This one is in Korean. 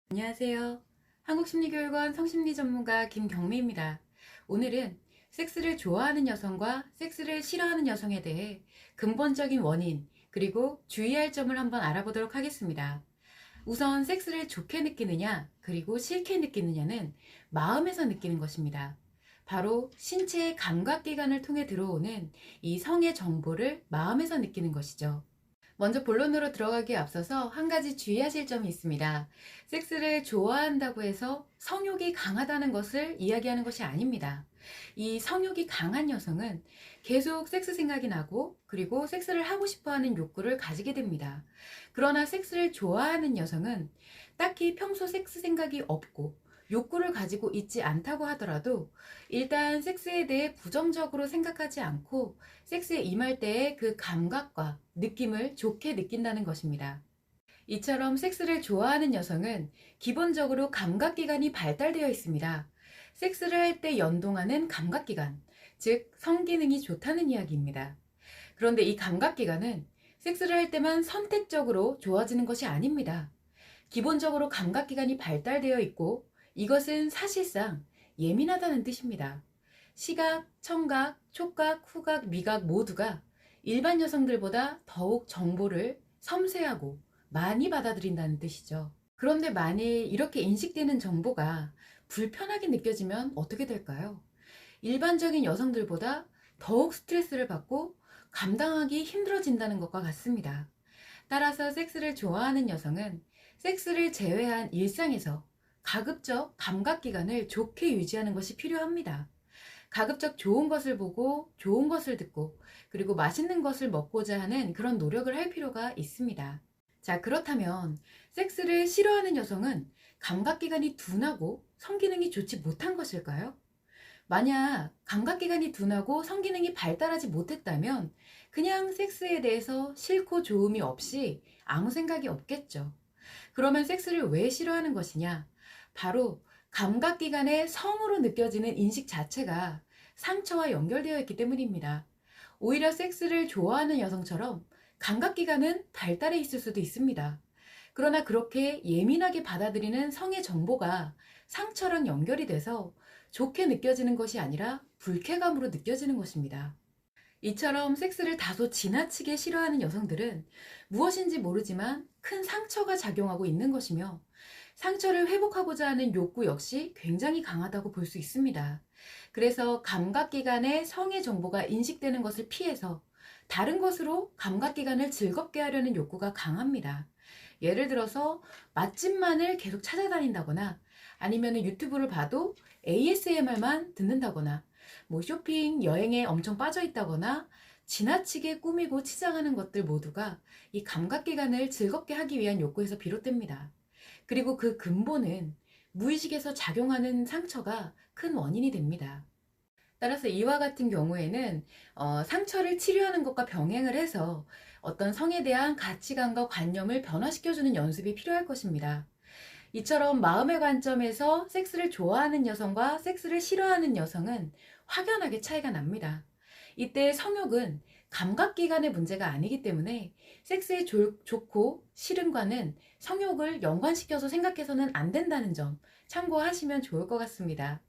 안녕하세요. 한국심리교육원 성심리 전문가 김경미입니다. 오늘은 섹스를 좋아하는 여성과 섹스를 싫어하는 여성에 대해 근본적인 원인, 그리고 주의할 점을 한번 알아보도록 하겠습니다. 우선 섹스를 좋게 느끼느냐, 그리고 싫게 느끼느냐는 마음에서 느끼는 것입니다. 바로 신체의 감각기관을 통해 들어오는 이 성의 정보를 마음에서 느끼는 것이죠. 먼저 본론으로 들어가기에 앞서서 한 가지 주의하실 점이 있습니다. 섹스를 좋아한다고 해서 성욕이 강하다는 것을 이야기하는 것이 아닙니다. 이 성욕이 강한 여성은 계속 섹스 생각이 나고, 그리고 섹스를 하고 싶어 하는 욕구를 가지게 됩니다. 그러나 섹스를 좋아하는 여성은 딱히 평소 섹스 생각이 없고 욕구를 가지고 있지 않다고 하더라도 일단 섹스에 대해 부정적으로 생각하지 않고 섹스에 임할 때의 그 감각과 느낌을 좋게 느낀다는 것입니다. 이처럼 섹스를 좋아하는 여성은 기본적으로 감각기관이 발달되어 있습니다. 섹스를 할 때 연동하는 감각기관, 즉 성기능이 좋다는 이야기입니다. 그런데 이 감각기관은 섹스를 할 때만 선택적으로 좋아지는 것이 아닙니다. 기본적으로 감각기관이 발달되어 있고, 이것은 사실상 예민하다는 뜻입니다. 시각, 청각, 촉각, 후각, 미각 모두가 일반 여성들보다 더욱 정보를 섬세하고 많이 받아들인다는 뜻이죠. 그런데 만일 이렇게 인식되는 정보가 불편하게 느껴지면 어떻게 될까요? 일반적인 여성들보다 더욱 스트레스를 받고 감당하기 힘들어진다는 것과 같습니다. 따라서 섹스를 좋아하는 여성은 섹스를 제외한 일상에서 가급적 감각기관을 좋게 유지하는 것이 필요합니다. 가급적 좋은 것을 보고 좋은 것을 듣고, 그리고 맛있는 것을 먹고자 하는 그런 노력을 할 필요가 있습니다. 자, 그렇다면 섹스를 싫어하는 여성은 감각기관이 둔하고 성기능이 좋지 못한 것일까요? 만약 감각기관이 둔하고 성기능이 발달하지 못했다면 그냥 섹스에 대해서 싫고 좋음이 없이 아무 생각이 없겠죠. 그러면 섹스를 왜 싫어하는 것이냐? 바로 감각기관의 성으로 느껴지는 인식 자체가 상처와 연결되어 있기 때문입니다. 오히려 섹스를 좋아하는 여성처럼 감각기관은 발달해 있을 수도 있습니다. 그러나 그렇게 예민하게 받아들이는 성의 정보가 상처랑 연결이 돼서 좋게 느껴지는 것이 아니라 불쾌감으로 느껴지는 것입니다. 이처럼 섹스를 다소 지나치게 싫어하는 여성들은 무엇인지 모르지만 큰 상처가 작용하고 있는 것이며, 상처를 회복하고자 하는 욕구 역시 굉장히 강하다고 볼 수 있습니다. 그래서 감각기관의 성의 정보가 인식되는 것을 피해서 다른 것으로 감각기관을 즐겁게 하려는 욕구가 강합니다. 예를 들어서 맛집만을 계속 찾아다닌다거나, 아니면 유튜브를 봐도 ASMR만 듣는다거나, 쇼핑, 여행에 엄청 빠져 있다거나, 지나치게 꾸미고 치장하는 것들 모두가 이 감각기관을 즐겁게 하기 위한 욕구에서 비롯됩니다. 그리고 그 근본은 무의식에서 작용하는 상처가 큰 원인이 됩니다. 따라서 이와 같은 경우에는 상처를 치료하는 것과 병행을 해서 어떤 성에 대한 가치관과 관념을 변화시켜주는 연습이 필요할 것입니다. 이처럼 마음의 관점에서 섹스를 좋아하는 여성과 섹스를 싫어하는 여성은 확연하게 차이가 납니다. 이때 성욕은 감각기관의 문제가 아니기 때문에 섹스에 좋고 싫음과는 성욕을 연관시켜서 생각해서는 안 된다는 점 참고하시면 좋을 것 같습니다.